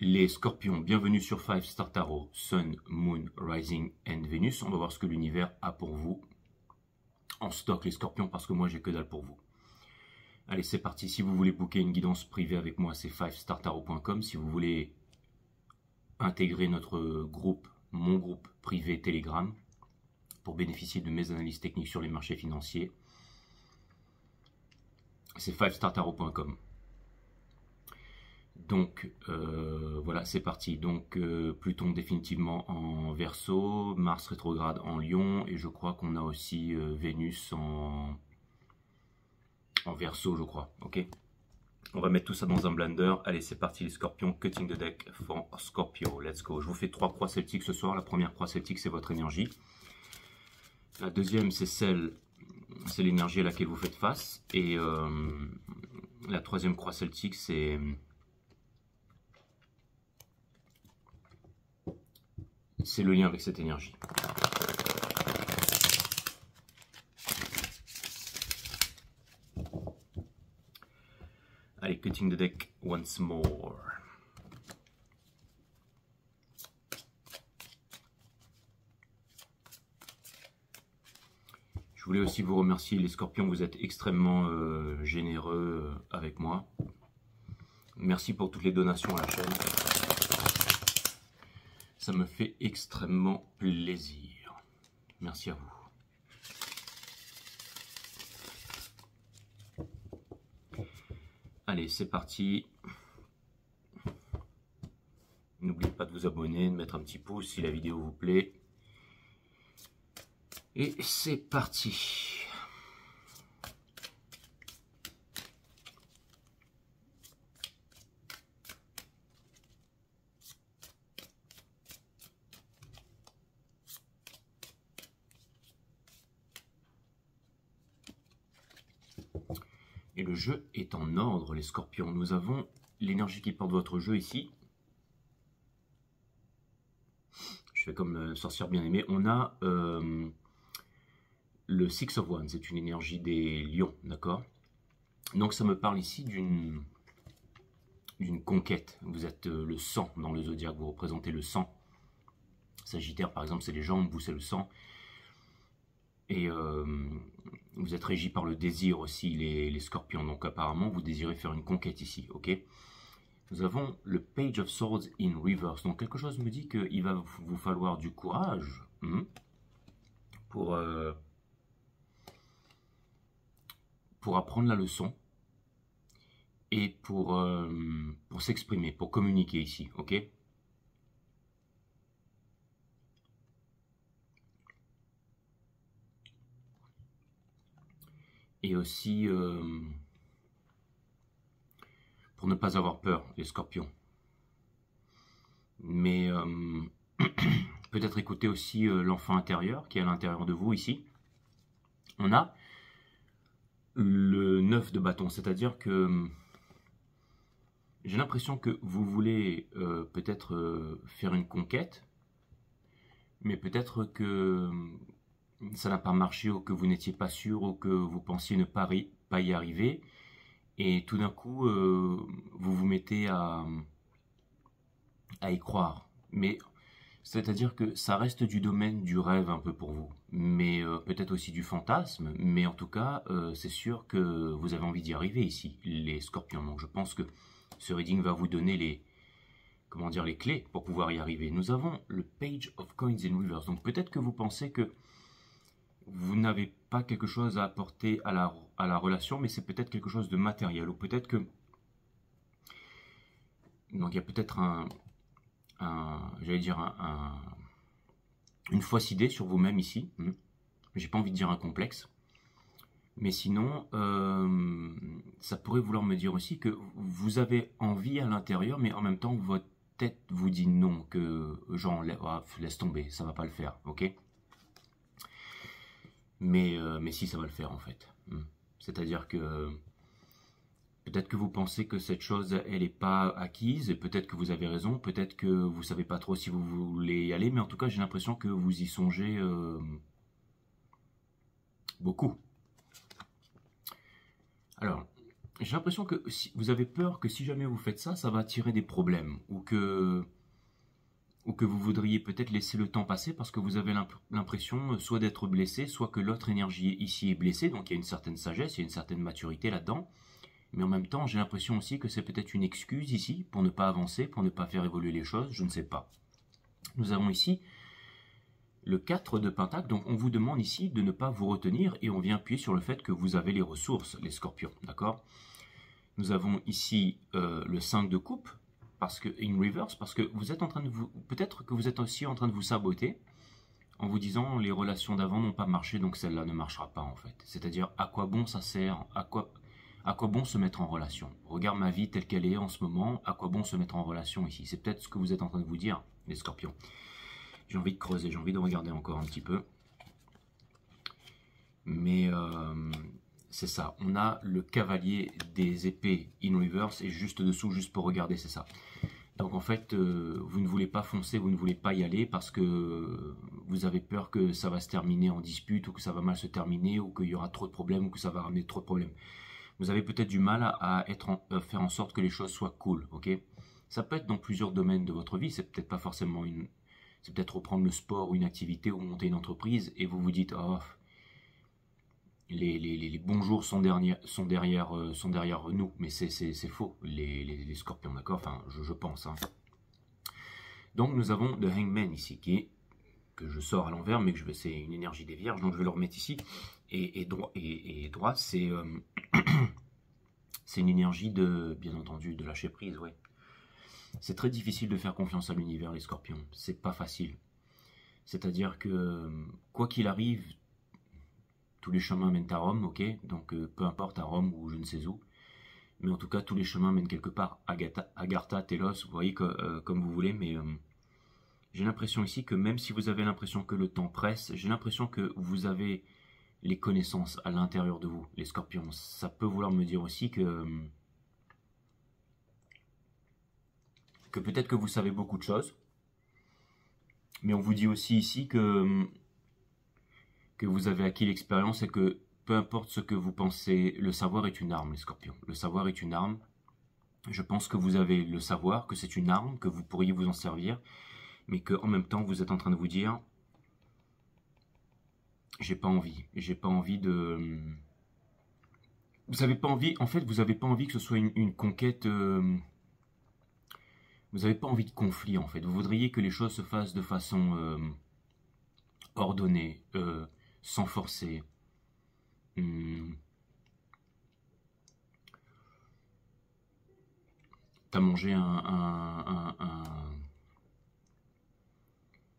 Les scorpions, bienvenue sur 5 Star Tarot, Sun, Moon, Rising and Venus. On va voir ce que l'univers a pour vous en stock, les scorpions, parce que moi j'ai que dalle pour vous. Allez, c'est parti. Si vous voulez booker une guidance privée avec moi, c'est 5startarot.com. Si vous voulez intégrer notre groupe, mon groupe privé Telegram, pour bénéficier de mes analyses techniques sur les marchés financiers, c'est 5startarot.com. Donc voilà, c'est parti. Donc Pluton définitivement en Verseau, Mars rétrograde en Lion, et je crois qu'on a aussi Vénus en Verseau, je crois. Ok, on va mettre tout ça dans un blender. Allez, c'est parti les scorpions, cutting the deck for Scorpio, let's go. Je vous fais 3 croix celtiques ce soir. La première croix celtique, c'est votre énergie. La deuxième, c'est l'énergie à laquelle vous faites face. Et la troisième croix celtique, c'est le lien avec cette énergie. Allez, cutting the deck once more. Je voulais aussi vous remercier les scorpions, vous êtes extrêmement généreux avec moi. Merci pour toutes les donations à la chaîne. Ça me fait extrêmement plaisir. Merci à vous. Allez, c'est parti. N'oubliez pas de vous abonner, de mettre un petit pouce si la vidéo vous plaît. Et c'est parti. Et le jeu est en ordre, les scorpions. Nous avons l'énergie qui porte votre jeu ici. Je fais comme sorcière bien-aimée. On a le Six of Wands, c'est une énergie des lions, d'accord? Donc ça me parle ici d'une conquête. Vous êtes le sang dans le zodiaque, vous représentez le sang. Sagittaire, par exemple, c'est les jambes, vous, c'est le sang. Et vous êtes régi par le désir aussi, les scorpions. Donc apparemment, vous désirez faire une conquête ici, ok? Nous avons le Page of Swords in Reverse. Donc quelque chose me dit qu'il va vous falloir du courage pour apprendre la leçon et pour s'exprimer, pour communiquer ici, ok? Et aussi pour ne pas avoir peur, les scorpions. Mais peut-être écouter aussi l'enfant intérieur qui est à l'intérieur de vous ici. On a le 9 de bâton, c'est-à-dire que j'ai l'impression que vous voulez peut-être faire une conquête, mais peut-être que ça n'a pas marché, ou que vous n'étiez pas sûr, ou que vous pensiez ne pas y arriver, et tout d'un coup, vous vous mettez à y croire. Mais c'est-à-dire que ça reste du domaine du rêve un peu pour vous, mais peut-être aussi du fantasme, mais en tout cas, c'est sûr que vous avez envie d'y arriver ici, les scorpions. Donc je pense que ce reading va vous donner les clés pour pouvoir y arriver. Nous avons le Page of Coins in Reverse. Donc peut-être que vous pensez que vous n'avez pas quelque chose à apporter à la relation, mais c'est peut-être quelque chose de matériel, ou peut-être que... Donc il y a peut-être une fausse idée sur vous-même ici. J'ai pas envie de dire un complexe. Mais sinon, ça pourrait vouloir me dire aussi que vous avez envie à l'intérieur, mais en même temps, votre tête vous dit non, que genre, laisse tomber, ça va pas le faire, ok? Mais si, ça va le faire en fait. C'est-à-dire que peut-être que vous pensez que cette chose, elle n'est pas acquise, et peut-être que vous avez raison, peut-être que vous savez pas trop si vous voulez y aller, mais en tout cas, j'ai l'impression que vous y songez beaucoup. Alors, j'ai l'impression que si, vous avez peur que si jamais vous faites ça, ça va attirer des problèmes, ou que vous voudriez peut-être laisser le temps passer parce que vous avez l'impression soit d'être blessé, soit que l'autre énergie ici est blessée, donc il y a une certaine sagesse, il y a une certaine maturité là-dedans, mais en même temps j'ai l'impression aussi que c'est peut-être une excuse ici pour ne pas avancer, pour ne pas faire évoluer les choses, je ne sais pas. Nous avons ici le 4 de Pentacle, donc on vous demande ici de ne pas vous retenir et on vient appuyer sur le fait que vous avez les ressources, les scorpions, d'accord? Nous avons ici le 5 de coupe, parce que in reverse, parce que vous êtes en train de vous, peut-être que vous êtes aussi en train de vous saboter en vous disant les relations d'avant n'ont pas marché, donc celle-là ne marchera pas en fait. C'est-à-dire à quoi bon ça sert, à quoi bon se mettre en relation? Regarde ma vie telle qu'elle est en ce moment, à quoi bon se mettre en relation ici? C'est peut-être ce que vous êtes en train de vous dire, les scorpions. J'ai envie de creuser, j'ai envie de regarder encore un petit peu. Mais c'est ça, on a le cavalier des épées in reverse et juste dessous, juste pour regarder, c'est ça. Donc en fait, vous ne voulez pas foncer, vous ne voulez pas y aller parce que vous avez peur que ça va se terminer en dispute ou que ça va mal se terminer ou qu'il y aura trop de problèmes ou que ça va ramener trop de problèmes. Vous avez peut-être du mal à faire en sorte que les choses soient cool, ok? Ça peut être dans plusieurs domaines de votre vie, c'est peut-être pas forcément une... C'est peut-être reprendre le sport ou une activité ou monter une entreprise et vous vous dites, oh, les bons jours sont derrière nous, mais c'est faux, les scorpions, d'accord? Enfin, je pense. Hein. Donc nous avons The Hangman ici, que je sors à l'envers, mais que c'est une énergie des vierges, donc je vais le remettre ici. Et droit, c'est c'est une énergie de, bien entendu, de lâcher prise, ouais. C'est très difficile de faire confiance à l'univers, les scorpions. C'est pas facile. C'est-à-dire que, quoi qu'il arrive, tous les chemins mènent à Rome, ok? Donc, peu importe à Rome ou je ne sais où. Mais en tout cas, tous les chemins mènent quelque part. Agartha, Telos, vous voyez comme vous voulez, mais j'ai l'impression ici que même si vous avez l'impression que le temps presse, j'ai l'impression que vous avez les connaissances à l'intérieur de vous, les scorpions. Ça peut vouloir me dire aussi que peut-être que vous savez beaucoup de choses, mais on vous dit aussi ici que vous avez acquis l'expérience et que peu importe ce que vous pensez, le savoir est une arme, les scorpions. Le savoir est une arme. Je pense que vous avez le savoir, que c'est une arme, que vous pourriez vous en servir, mais qu'en même temps, vous êtes en train de vous dire j'ai pas envie de... Vous avez pas envie, en fait, vous avez pas envie que ce soit une conquête... Vous n'avez pas envie de conflit, en fait. Vous voudriez que les choses se fassent de façon ordonnée, sans forcer. T'as mangé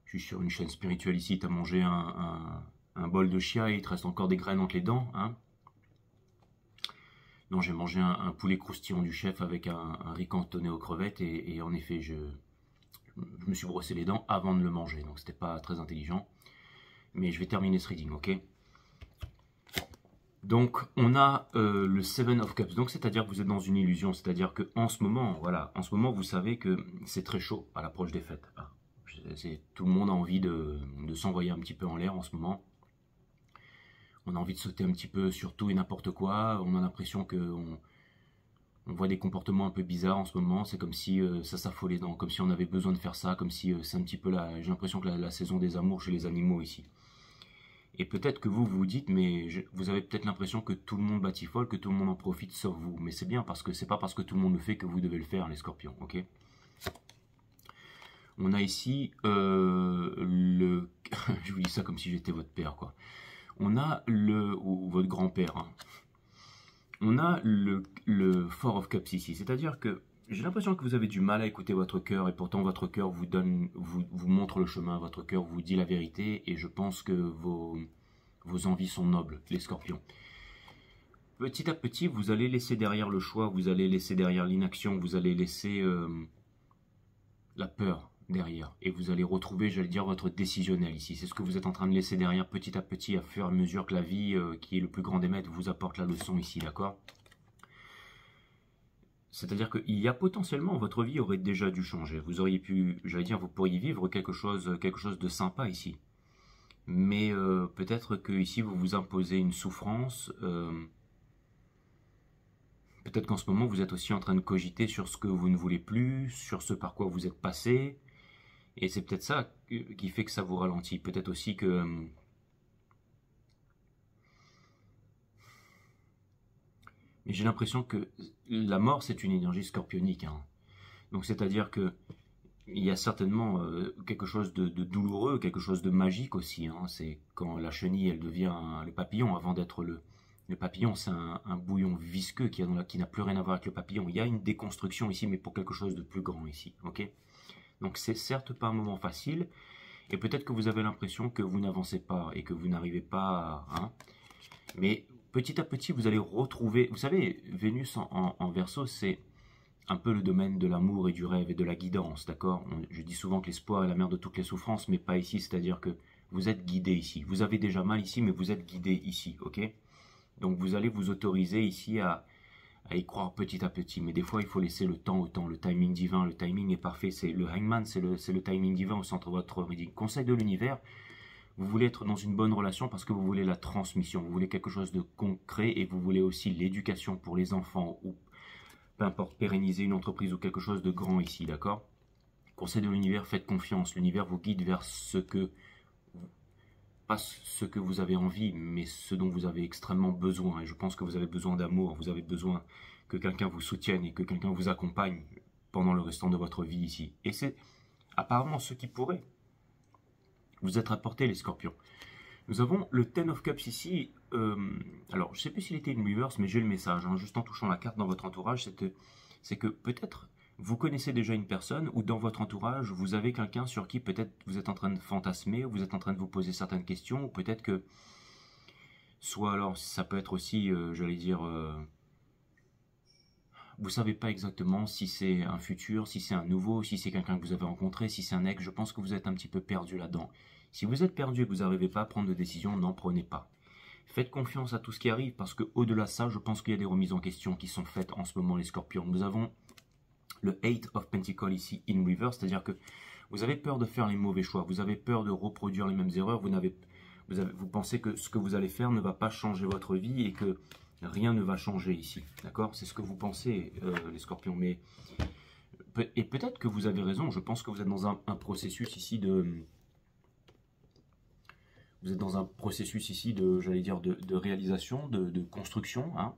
Je suis sur une chaîne spirituelle ici, t'as mangé un bol de chia et il te reste encore des graines entre les dents, hein? Non, j'ai mangé un poulet croustillant du chef avec un riz cantonné aux crevettes et en effet, je me suis brossé les dents avant de le manger, donc c'était pas très intelligent. Mais je vais terminer ce reading, ok? Donc, on a le Seven of Cups, donc c'est-à-dire que vous êtes dans une illusion, c'est-à-dire que en ce moment, voilà, en ce moment, vous savez que c'est très chaud à l'approche des fêtes. Tout le monde a envie de s'envoyer un petit peu en l'air en ce moment. On a envie de sauter un petit peu sur tout et n'importe quoi. On a l'impression qu'on voit des comportements un peu bizarres en ce moment. C'est comme si ça s'affolait, comme si on avait besoin de faire ça, comme si c'est un petit peu j'ai l'impression que la saison des amours chez les animaux ici. Et peut-être que vous vous dites, mais vous avez peut-être l'impression que tout le monde batifole, que tout le monde en profite sauf vous. Mais c'est bien parce que c'est pas parce que tout le monde le fait que vous devez le faire, les scorpions, ok? On a ici je vous dis ça comme si j'étais votre père, quoi. On a ou votre grand-père. Hein. On a le Four of Cups ici. C'est-à-dire que j'ai l'impression que vous avez du mal à écouter votre cœur et pourtant votre cœur vous montre le chemin, votre cœur vous dit la vérité et je pense que vos envies sont nobles, les scorpions. Petit à petit, vous allez laisser derrière le choix, vous allez laisser derrière l'inaction, vous allez laisser la peur derrière et vous allez retrouver, j'allais dire, votre décisionnel ici. C'est ce que vous êtes en train de laisser derrière petit à petit, à fur et à mesure que la vie, qui est le plus grand des maîtres, vous apporte la leçon ici, d'accord? C'est-à-dire qu'il y a potentiellement, votre vie aurait déjà dû changer. Vous auriez pu, j'allais dire, vous pourriez vivre quelque chose de sympa ici. Mais peut-être que ici vous vous imposez une souffrance Peut-être qu'en ce moment, vous êtes aussi en train de cogiter sur ce que vous ne voulez plus, sur ce par quoi vous êtes passé. Et c'est peut-être ça qui fait que ça vous ralentit. Peut-être aussi que... Mais j'ai l'impression que la mort, c'est une énergie scorpionique, hein. Donc c'est-à-dire que il y a certainement quelque chose de douloureux, quelque chose de magique aussi, hein. C'est quand la chenille, elle devient le papillon avant d'être le papillon, c'est un bouillon visqueux qui n'a plus rien à voir avec le papillon. Il y a une déconstruction ici, mais pour quelque chose de plus grand ici, ok? Donc c'est certes pas un moment facile, et peut-être que vous avez l'impression que vous n'avancez pas et que vous n'arrivez pas à... Hein, mais petit à petit, vous allez retrouver... Vous savez, Vénus en Verseau, c'est un peu le domaine de l'amour et du rêve et de la guidance, d'accord? Je dis souvent que l'espoir est la mère de toutes les souffrances, mais pas ici, c'est-à-dire que vous êtes guidé ici. Vous avez déjà mal ici, mais vous êtes guidé ici, ok? Donc vous allez vous autoriser ici à y croire petit à petit, mais des fois il faut laisser le temps au temps, le timing divin, le timing est parfait, c'est le hangman, c'est le timing divin au centre de votre reading. Conseil de l'univers, vous voulez être dans une bonne relation parce que vous voulez la transmission, vous voulez quelque chose de concret et vous voulez aussi l'éducation pour les enfants ou peu importe, pérenniser une entreprise ou quelque chose de grand ici, d'accord? Conseil de l'univers, faites confiance, l'univers vous guide vers pas ce que vous avez envie, mais ce dont vous avez extrêmement besoin. Et je pense que vous avez besoin d'amour, vous avez besoin que quelqu'un vous soutienne et que quelqu'un vous accompagne pendant le restant de votre vie ici. Et c'est apparemment ce qui pourrait vous être apporté, les scorpions. Nous avons le Ten of Cups ici. Alors, je ne sais plus s'il était une reverse, mais j'ai le message, hein, juste en touchant la carte dans votre entourage, c'est que peut-être vous connaissez déjà une personne ou dans votre entourage, vous avez quelqu'un sur qui peut-être vous êtes en train de fantasmer, ou vous êtes en train de vous poser certaines questions, ou peut-être que, soit alors ça peut être aussi, j'allais dire, vous savez pas exactement si c'est un futur, si c'est un nouveau, si c'est quelqu'un que vous avez rencontré, si c'est un ex, je pense que vous êtes un petit peu perdu là-dedans. Si vous êtes perdu et que vous n'arrivez pas à prendre de décision, n'en prenez pas. Faites confiance à tout ce qui arrive parce qu'au-delà de ça, je pense qu'il y a des remises en question qui sont faites en ce moment, les scorpions. Nous avons le Eight of Pentacles ici in reverse, c'est-à-dire que vous avez peur de faire les mauvais choix, vous avez peur de reproduire les mêmes erreurs, vous pensez que ce que vous allez faire ne va pas changer votre vie et que rien ne va changer ici, d'accord? C'est ce que vous pensez, les scorpions, mais... Et peut-être que vous avez raison, je pense que vous êtes dans un processus ici de... Vous êtes dans un processus ici de, j'allais dire, de réalisation, de construction, hein,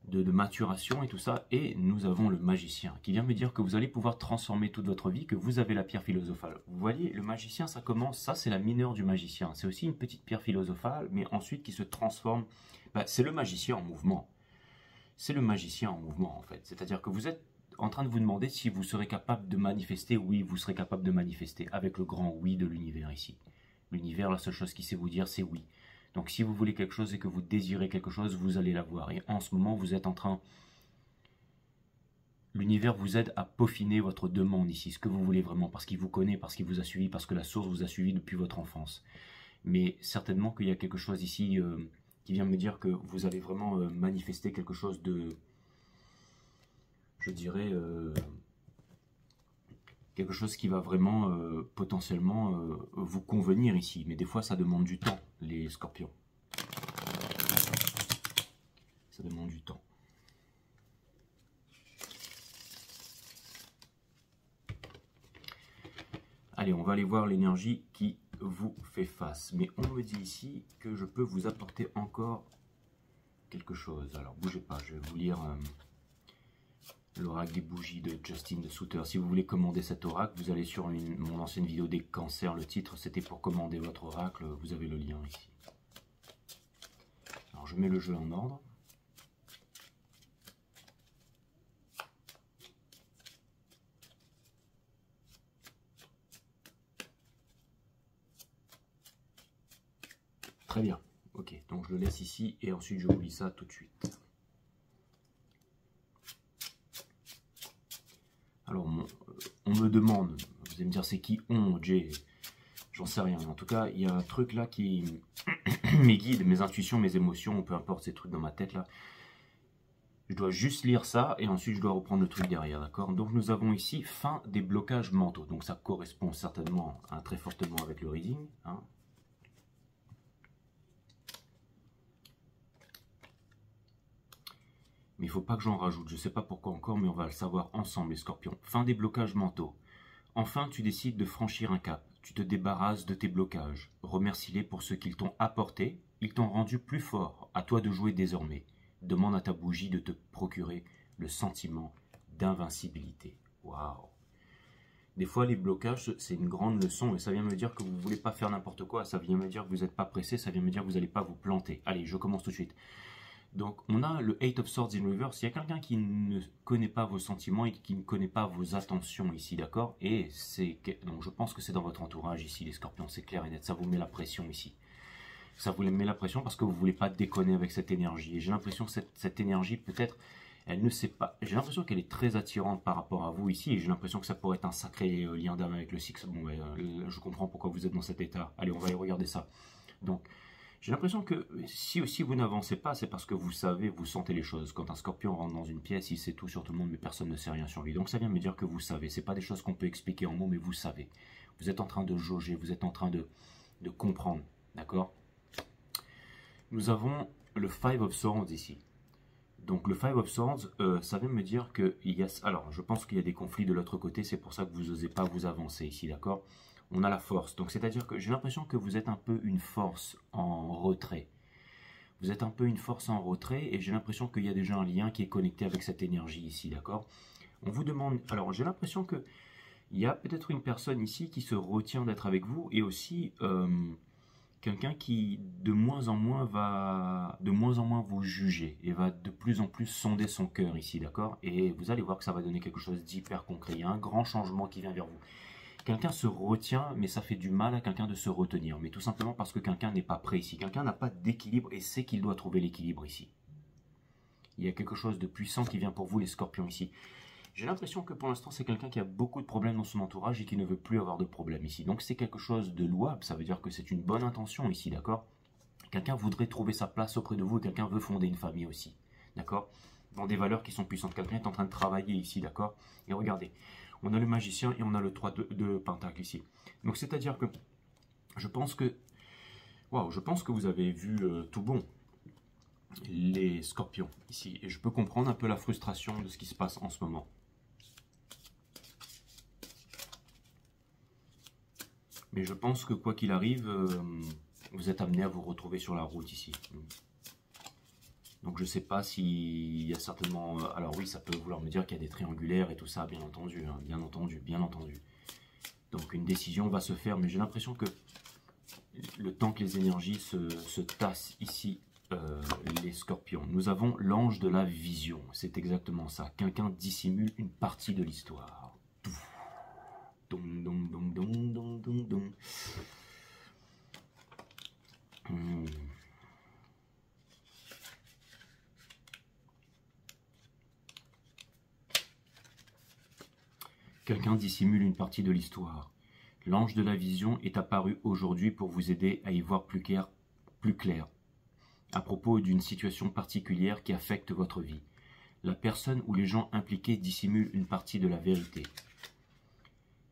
de maturation et tout ça. Et nous avons le magicien qui vient me dire que vous allez pouvoir transformer toute votre vie, que vous avez la pierre philosophale. Vous voyez, le magicien, ça commence, ça c'est la mineure du magicien. C'est aussi une petite pierre philosophale, mais ensuite qui se transforme. Ben, c'est le magicien en mouvement. C'est le magicien en mouvement en fait. C'est-à-dire que vous êtes en train de vous demander si vous serez capable de manifester. Oui, vous serez capable de manifester avec le grand oui de l'univers ici. L'univers, la seule chose qu'il sait vous dire, c'est oui. Donc si vous voulez quelque chose et que vous désirez quelque chose, vous allez l'avoir. Et en ce moment, vous êtes en train... L'univers vous aide à peaufiner votre demande ici, ce que vous voulez vraiment, parce qu'il vous connaît, parce qu'il vous a suivi, parce que la source vous a suivi depuis votre enfance. Mais certainement qu'il y a quelque chose ici qui vient me dire que vous allez vraiment manifester quelque chose de... Je dirais... quelque chose qui va vraiment potentiellement vous convenir ici. Mais des fois, ça demande du temps, les scorpions. Ça demande du temps. Allez, on va aller voir l'énergie qui vous fait face. Mais on me dit ici que je peux vous apporter encore quelque chose. Alors, bougez pas, je vais vous lire... l'oracle des bougies de Justin de Souter. Si vous voulez commander cet oracle, vous allez sur mon ancienne vidéo des cancers. Le titre, c'était pour commander votre oracle. Vous avez le lien ici. Alors, je mets le jeu en ordre. Très bien. Ok, donc je le laisse ici et ensuite je vous lis ça tout de suite. Alors, on me demande, vous allez me dire c'est qui on, Jay, j'en sais rien. En tout cas, il y a un truc là qui, mes guides, mes intuitions, mes émotions, peu importe ces trucs dans ma tête là. Je dois juste lire ça et ensuite je dois reprendre le truc derrière, d'accord? Donc nous avons ici fin des blocages mentaux. Donc ça correspond certainement très fortement avec le reading, hein. Mais il ne faut pas que j'en rajoute. Je ne sais pas pourquoi encore, mais on va le savoir ensemble, les scorpions. Fin des blocages mentaux. Enfin, tu décides de franchir un cap. Tu te débarrasses de tes blocages. Remercie-les pour ce qu'ils t'ont apporté. Ils t'ont rendu plus fort. À toi de jouer désormais. Demande à ta bougie de te procurer le sentiment d'invincibilité. Waouh! Des fois, les blocages, c'est une grande leçon et ça vient me dire que vous ne voulez pas faire n'importe quoi. Ça vient me dire que vous n'êtes pas pressé. Ça vient me dire que vous n'allez pas vous planter. Allez, je commence tout de suite. Donc, on a le Eight of Swords in Reverse. Il y a quelqu'un qui ne connaît pas vos sentiments et qui ne connaît pas vos attentions ici, d'accord? Et donc, je pense que c'est dans votre entourage ici, les scorpions, c'est clair et net. Ça vous met la pression ici. Ça vous met la pression parce que vous ne voulez pas déconner avec cette énergie. Et j'ai l'impression que cette énergie, peut-être, elle ne sait pas. J'ai l'impression qu'elle est très attirante par rapport à vous ici. Et j'ai l'impression que ça pourrait être un sacré lien d'âme avec le Six. Bon, je comprends pourquoi vous êtes dans cet état. Allez, on va aller regarder ça. Donc, j'ai l'impression que si aussi vous n'avancez pas, c'est parce que vous savez, vous sentez les choses. Quand un scorpion rentre dans une pièce, il sait tout sur tout le monde, mais personne ne sait rien sur lui. Donc ça vient me dire que vous savez. C'est pas des choses qu'on peut expliquer en mots, mais vous savez. Vous êtes en train de jauger, vous êtes en train de comprendre. D'accord? Nous avons le Five of Swords ici. Donc le Five of Swords, ça vient me dire que il y a... Alors, je pense qu'il y a des conflits de l'autre côté, c'est pour ça que vous n'osez pas vous avancer ici, d'accord? On a la force. Donc, c'est-à-dire que j'ai l'impression que vous êtes un peu une force en retrait. Vous êtes un peu une force en retrait et j'ai l'impression qu'il y a déjà un lien qui est connecté avec cette énergie ici, d'accord? On vous demande... Alors, j'ai l'impression que il y a peut-être une personne ici qui se retient d'être avec vous et aussi quelqu'un qui de moins en moins vous juger et va de plus en plus sonder son cœur ici, d'accord? Et vous allez voir que ça va donner quelque chose d'hyper concret. Il y a un grand changement qui vient vers vous. Quelqu'un se retient, mais ça fait du mal à quelqu'un de se retenir. Mais tout simplement parce que quelqu'un n'est pas prêt ici. Quelqu'un n'a pas d'équilibre et sait qu'il doit trouver l'équilibre ici. Il y a quelque chose de puissant qui vient pour vous, les scorpions, ici. J'ai l'impression que pour l'instant, c'est quelqu'un qui a beaucoup de problèmes dans son entourage et qui ne veut plus avoir de problèmes ici. Donc c'est quelque chose de louable, ça veut dire que c'est une bonne intention ici, d'accord? Quelqu'un voudrait trouver sa place auprès de vous et quelqu'un veut fonder une famille aussi, d'accord? Dans des valeurs qui sont puissantes. Quelqu'un est en train de travailler ici, d'accord? Et regardez. On a le magicien et on a le 3 de pentacle ici. Donc c'est-à-dire que je pense que vous avez vu tout bon, les scorpions ici. Et je peux comprendre un peu la frustration de ce qui se passe en ce moment. Mais je pense que quoi qu'il arrive, vous êtes amené à vous retrouver sur la route ici. Donc je ne sais pas s'il y a certainement... alors oui, ça peut vouloir me dire qu'il y a des triangulaires et tout ça, bien entendu, hein, bien entendu, bien entendu. Donc une décision va se faire, mais j'ai l'impression que le temps que les énergies se tassent ici, les scorpions. Nous avons l'ange de la vision, c'est exactement ça. Quelqu'un dissimule une partie de l'histoire. Dong, dong, dong, dong, dong, dong, dong. Quelqu'un dissimule une partie de l'histoire. L'ange de la vision est apparu aujourd'hui pour vous aider à y voir plus clair, à propos d'une situation particulière qui affecte votre vie. La personne ou les gens impliqués dissimulent une partie de la vérité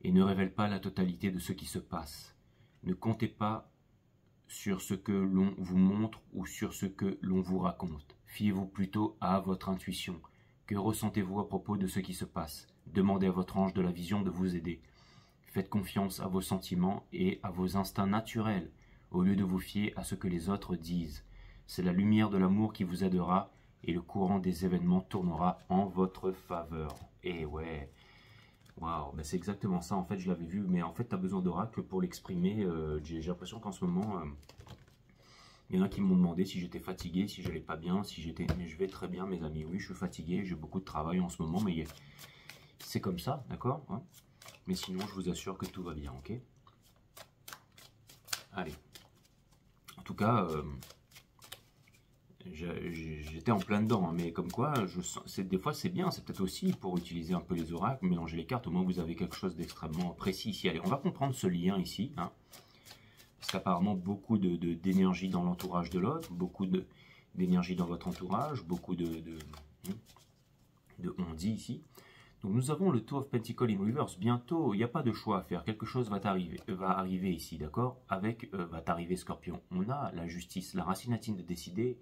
et ne révèlent pas la totalité de ce qui se passe. Ne comptez pas sur ce que l'on vous montre ou sur ce que l'on vous raconte. Fiez-vous plutôt à votre intuition. Que ressentez-vous à propos de ce qui se passe? Demandez à votre ange de la vision de vous aider. Faites confiance à vos sentiments et à vos instincts naturels, au lieu de vous fier à ce que les autres disent. C'est la lumière de l'amour qui vous aidera et le courant des événements tournera en votre faveur. Et ouais, waouh, ben c'est exactement ça, en fait je l'avais vu, mais en fait tu as besoin d'oracle pour l'exprimer. J'ai l'impression qu'en ce moment, il y en a qui m'ont demandé si j'étais fatigué, si j'allais pas bien, si j'étais... Mais je vais très bien mes amis, oui je suis fatigué, j'ai beaucoup de travail en ce moment, mais c'est comme ça, d'accord, hein? Mais sinon, je vous assure que tout va bien, ok? Allez. En tout cas, j'étais en plein dedans, hein, mais comme quoi, des fois c'est bien, c'est peut-être aussi pour utiliser un peu les oracles, mélanger les cartes, au moins vous avez quelque chose d'extrêmement précis ici. Allez, on va comprendre ce lien ici, hein, parce qu'apparemment beaucoup d'énergie dans l'entourage de l'autre, beaucoup d'énergie dans votre entourage, beaucoup on dit ici. Donc nous avons le Two of Pentacles in Reverse. Bientôt, il n'y a pas de choix à faire. Quelque chose va arriver ici, d'accord? Va t'arriver Scorpion. On a la justice, la racine latine de décider.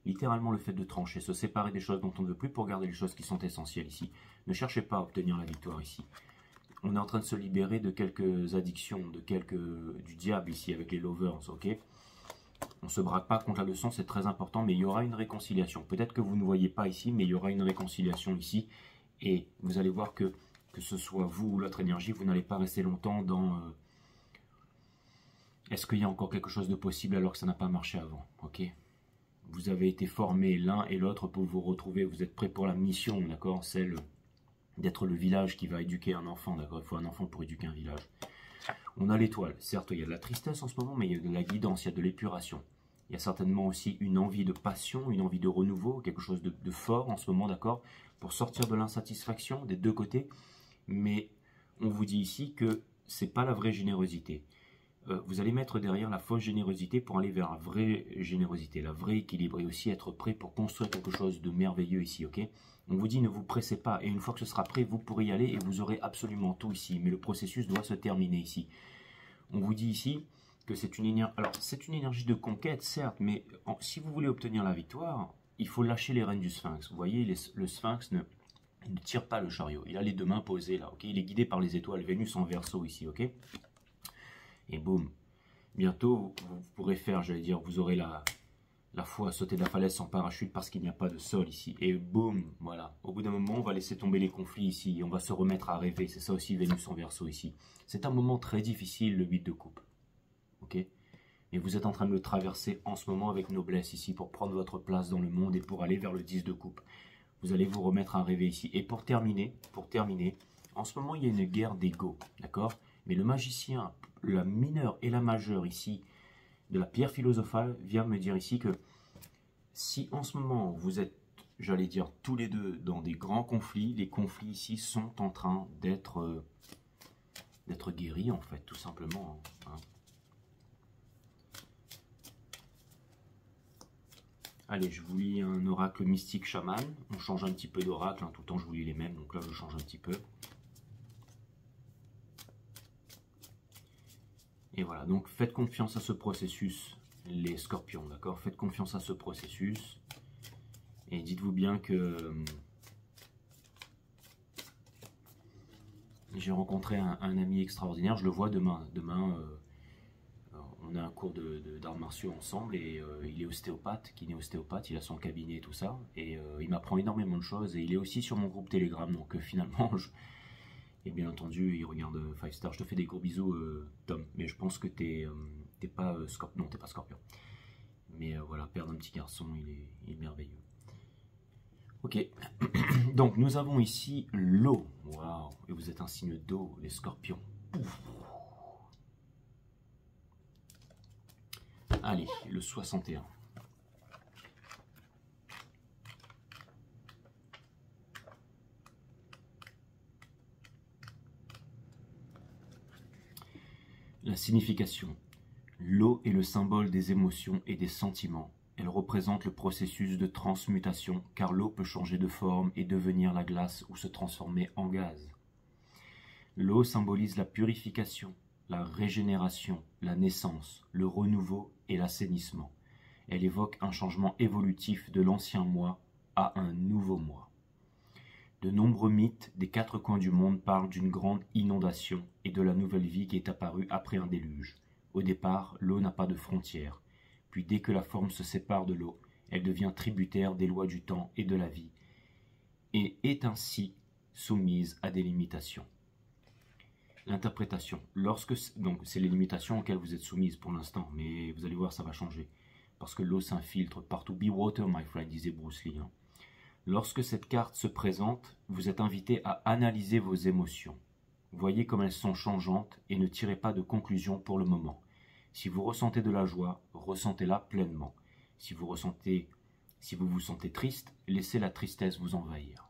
Littéralement le fait de trancher, se séparer des choses dont on ne veut plus pour garder les choses qui sont essentielles ici. Ne cherchez pas à obtenir la victoire ici. On est en train de se libérer de quelques addictions, du diable ici avec les lovers, ok? On ne se braque pas contre la leçon, c'est très important, mais il y aura une réconciliation. Peut-être que vous ne voyez pas ici, mais il y aura une réconciliation ici. Et vous allez voir que ce soit vous ou l'autre énergie, vous n'allez pas rester longtemps dans... est-ce qu'il y a encore quelque chose de possible alors que ça n'a pas marché avant, ok? Vous avez été formés l'un et l'autre pour vous retrouver, vous êtes prêts pour la mission, d'accord? Celle d'être le village qui va éduquer un enfant, d'accord? Il faut un enfant pour éduquer un village. On a l'étoile, certes il y a de la tristesse en ce moment, mais il y a de la guidance, il y a de l'épuration. Il y a certainement aussi une envie de passion, une envie de renouveau, quelque chose de fort en ce moment, d'accord? Pour sortir de l'insatisfaction des deux côtés. Mais on vous dit ici que c'est pas la vraie générosité. Vous allez mettre derrière la fausse générosité pour aller vers la vraie générosité, la vraie équilibre, et aussi être prêt pour construire quelque chose de merveilleux ici, ok? On vous dit ne vous pressez pas, et une fois que ce sera prêt, vous pourrez y aller et vous aurez absolument tout ici, mais le processus doit se terminer ici. On vous dit ici que c'est une énergie, alors c'est une énergie de conquête, certes, mais si vous voulez obtenir la victoire, il faut lâcher les rênes du sphinx. Vous voyez, le sphinx ne tire pas le chariot, il a les deux mains posées là, ok? Il est guidé par les étoiles, Vénus en Verseau ici, ok? Et boum, bientôt vous pourrez faire, j'allais dire, vous aurez la foi à sauter de la falaise sans parachute parce qu'il n'y a pas de sol ici. Et boum, voilà. Au bout d'un moment, on va laisser tomber les conflits ici et on va se remettre à rêver. C'est ça aussi Vénus en Verseau ici. C'est un moment très difficile, le 8 de coupe. Ok? Et vous êtes en train de le traverser en ce moment avec noblesse ici pour prendre votre place dans le monde et pour aller vers le 10 de coupe. Vous allez vous remettre à rêver ici. Et pour terminer, en ce moment, il y a une guerre d'ego, d'accord? Mais le magicien, la mineure et la majeure ici, de la pierre philosophale, vient me dire ici que si en ce moment vous êtes, j'allais dire, tous les deux dans des grands conflits, les conflits ici sont en train d'être guéris en fait, tout simplement. Hein. Allez, je vous lis un oracle mystique chaman. On change un petit peu d'oracle, hein. Tout le temps je vous lis les mêmes, donc là je change un petit peu. Et voilà, donc faites confiance à ce processus, les scorpions, d'accord? Faites confiance à ce processus. Et dites-vous bien que j'ai rencontré un ami extraordinaire, je le vois demain. On a un cours d'arts martiaux ensemble et il est ostéopathe, il a son cabinet et tout ça. Et il m'apprend énormément de choses et il est aussi sur mon groupe Telegram, donc finalement... Et bien entendu, il regarde 5 Star. Je te fais des gros bisous, Tom. Mais je pense que t'es pas Scorpion. Non, t'es pas Scorpion. Mais voilà, perdre un petit garçon, il est merveilleux. Ok. Donc, nous avons ici l'eau. Waouh. Et vous êtes un signe d'eau, les scorpions. Pouf. Allez, le 61. La signification. L'eau est le symbole des émotions et des sentiments. Elle représente le processus de transmutation, car l'eau peut changer de forme et devenir la glace ou se transformer en gaz. L'eau symbolise la purification, la régénération, la naissance, le renouveau et l'assainissement. Elle évoque un changement évolutif de l'ancien moi à un nouveau moi. De nombreux mythes des quatre coins du monde parlent d'une grande inondation et de la nouvelle vie qui est apparue après un déluge. Au départ, l'eau n'a pas de frontières. Puis dès que la forme se sépare de l'eau, elle devient tributaire des lois du temps et de la vie, et est ainsi soumise à des limitations. L'interprétation. Donc c'est les limitations auxquelles vous êtes soumises pour l'instant, mais vous allez voir, ça va changer. Parce que l'eau s'infiltre partout. Be water, my friend, disait Bruce Lee. Hein. Lorsque cette carte se présente, vous êtes invité à analyser vos émotions. Voyez comme elles sont changeantes et ne tirez pas de conclusion pour le moment. Si vous ressentez de la joie, ressentez-la pleinement. Si vous vous sentez triste, laissez la tristesse vous envahir.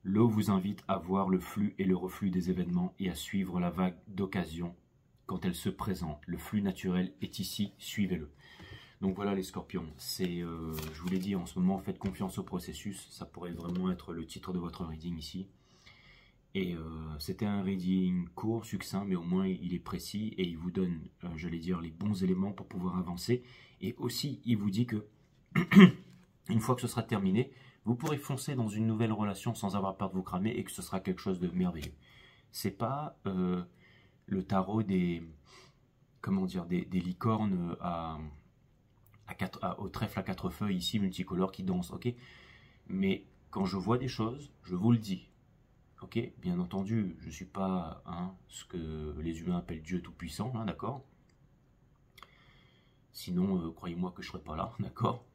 L'eau vous invite à voir le flux et le reflux des événements et à suivre la vague d'occasion quand elle se présente. Le flux naturel est ici, suivez-le. Donc voilà les scorpions, je vous l'ai dit en ce moment, faites confiance au processus, ça pourrait vraiment être le titre de votre reading ici. Et c'était un reading court, succinct, mais au moins il est précis et il vous donne, j'allais dire, les bons éléments pour pouvoir avancer. Et aussi, il vous dit que une fois que ce sera terminé, vous pourrez foncer dans une nouvelle relation sans avoir peur de vous cramer et que ce sera quelque chose de merveilleux. C'est pas le tarot des, comment dire, des licornes au trèfle à 4 feuilles ici multicolores qui dansent, ok. Mais quand je vois des choses, je vous le dis, ok. Bien entendu, je suis pas ce que les humains appellent Dieu tout-puissant, hein, d'accord. Sinon, croyez-moi que je serais pas là, d'accord.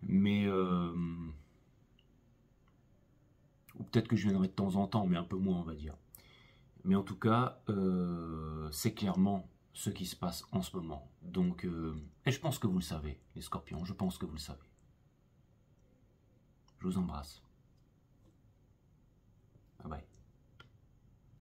Mais ou peut-être que je viendrai de temps en temps, mais un peu moins, on va dire. Mais en tout cas, c'est clairement ce qui se passe en ce moment. Donc, et je pense que vous le savez, les scorpions, je pense que vous le savez. Je vous embrasse.